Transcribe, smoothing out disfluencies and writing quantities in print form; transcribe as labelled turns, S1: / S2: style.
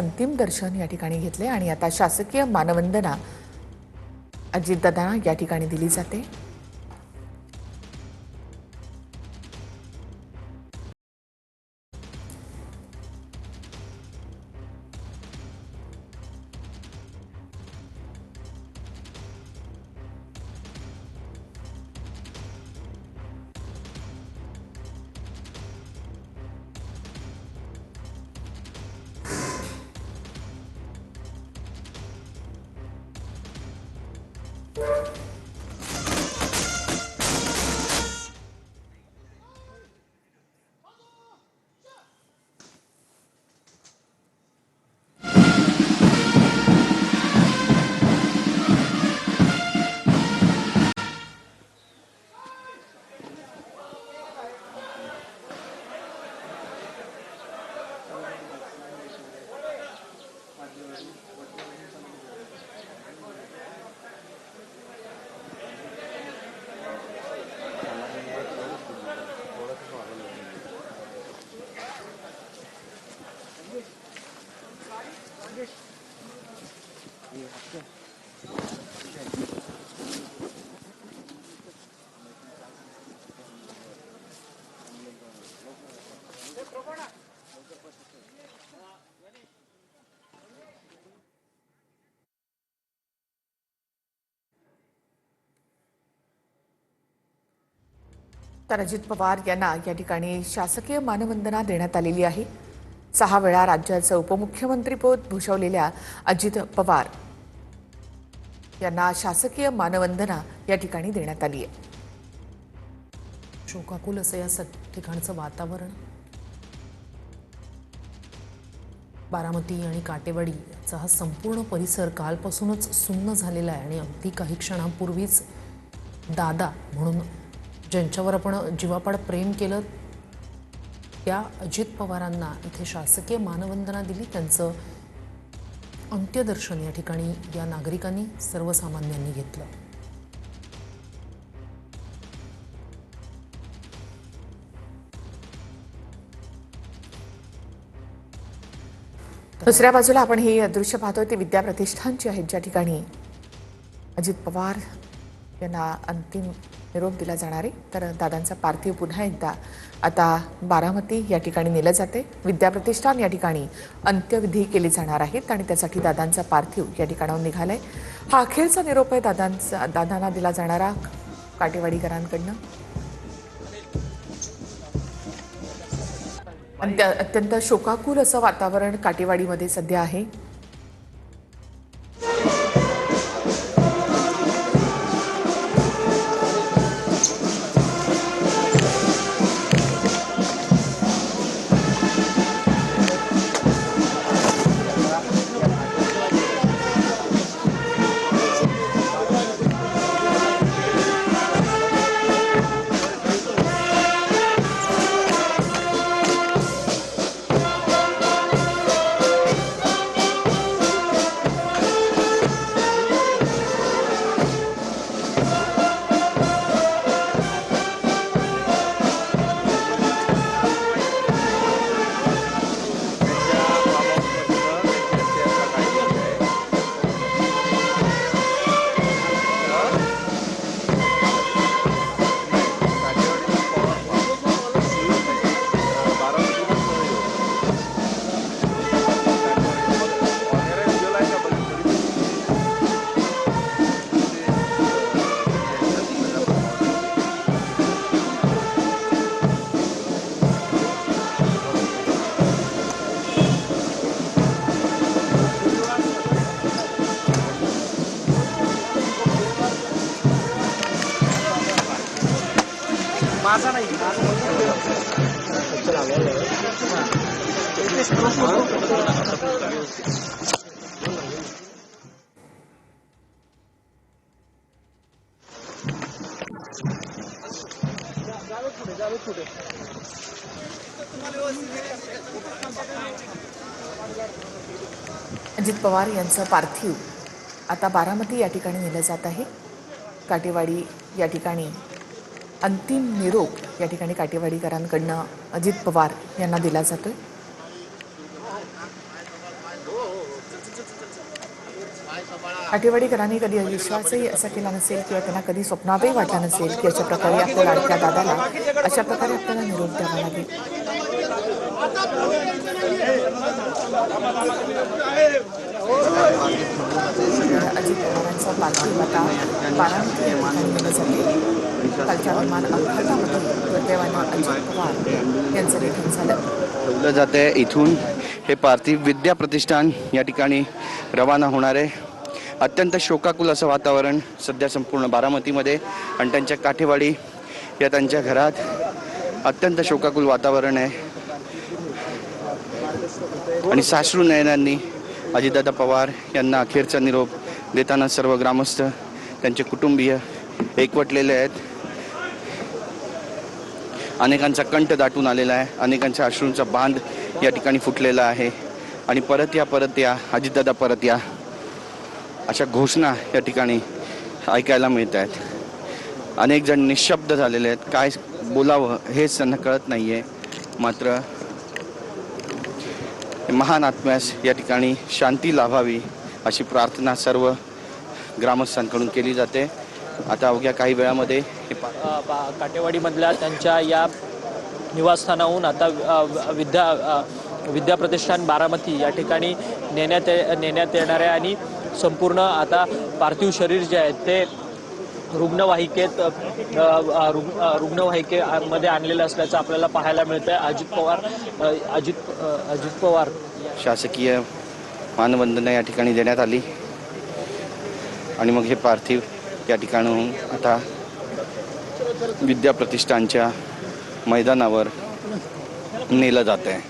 S1: अंतिम दर्शन या ठिकाणी घेतले आणि आता शासकीय मानवंदना अजितदादांना या ठिकाणी दिली जाते। तर अजित पवार यांना या ठिकाणी शासकीय मानवंदना देण्यात आलेली आहे। 6 वेळा राज्याचं उपमुख्यमंत्रीपद भूषवलेल्या अजित पवार यांना शासकीय मानवंदना या ठिकाणी देण्यात आली आहे।
S2: शोकाकुल असं या ठिकाणचं वातावरण, बारामती आणि काटेवाडीचा हा संपूर्ण परिसर कालपासूनच सुन्न झालेला आहे आणि अगदी काही क्षणांपूर्वीच दादा म्हणून ज्यांच्यावर आपण जीवापाड प्रेम केलं त्या अजित पवारांना इथे शासकीय मानवंदना दिली। त्यांचं अंत्यदर्शन या ठिकाणी या नागरिकांनी सर्वसामान्यांनी घेतलं।
S1: दुसऱ्या बाजूला आपण हे दृश्य पाहतोय ते विद्या प्रतिष्ठानचे आहेत, ज्या ठिकाणी अजित पवार यांना अंतिम निरोप दिला जाणार आहे। तर दादांचा पार्थिव पुन्हा एकदा आता बारामती या ठिकाणी नेलं जाते। विद्या प्रतिष्ठान या ठिकाणी अंत्यविधी केली जाणार आहेत आणि त्यासाठी दादांचा पार्थिव या ठिकाणाहून निघालाय। हा अखेरचा निरोप आहे दादांना दिला जाणारा काटेवाडीकरांकडनं। अत्यंत शोकाकुल असं वातावरण काटेवाडीमध्ये सध्या आहे।
S3: माझा नाही
S1: अजित पवार यांचं पार्थिव आता बारामती या ठिकाणी नेलं जात आहे। काटेवाडी या ठिकाणी अंतिम निरोप या ठिकाणी काटेवाडीकरांकडनं अजित पवार यांना दिला जातोय। काटेवाडीकरांनी कधी विश्वासही असा केला नसेल किंवा त्यांना कधी स्वप्नातही वाटलं नसेल की अशा प्रकारे आपल्या लाडक्या दादाला अशा प्रकारे आपल्याला निरोप द्यावा लागेल. अजित पवारांचा पार्थिव आता बारामती या ठिकाणी नेलं जाते. कालच्या विमान अपघातामध्ये दुर्दैवानं अजित पवार यांचं निधन झालं.
S4: ठेवलं जाते. इथून हे पार्थिव विद्या प्रतिष्ठान या ठिकाणी रवाना होणार आहे. अत्यंत शोकाकुल असं वातावरण सध्या संपूर्ण बारामतीमध्ये आणि त्यांच्या काठेवाडी या त्यांच्या घरात अत्यंत शोकाकुल वातावरण आहे आणि साश्रू नयनांनी अजितदादा पवार यांना अखेरचा निरोप देताना सर्व ग्रामस्थ त्यांचे कुटुंबीय एकवटलेले आहेत. अनेकांचा कंठ दाटून आलेला आहे. अनेकांच्या अश्रूंचा बांध या ठिकाणी फुटलेला आहे आणि परत या अजितदादा परत या अशा घोषणा या ठिकाणी ऐकायला मिळत आहेत. अनेक जण निशब्द झालेले आहेत. काय बोलावं हेच त्यांना कळत नाही आहे. मात्र महान आत्म्यास या ठिकाणी शांती लाभावी अशी प्रार्थना सर्व ग्रामस्थांकडून केली जाते. आता अवघ्या काही वेळामध्ये हे
S3: काटेवाडीमधल्या त्यांच्या या निवासस्थानाहून आता विद्या प्रतिष्ठान बारामती या ठिकाणी नेण्यात येणार आहे आणि संपूर्ण आता पार्थिव शरीर जे आहे ते रुग्णवाहिकेमध्ये आणलेलं असल्याचं आपल्याला पाहायला मिळतंय. अजित पवार
S4: शासकीय मानवंदना या ठिकाणी देण्यात आली आणि मग हे पार्थिव या ठिकाणाहून आता विद्या प्रतिष्ठानच्या मैदानावर नेलं जात आहे.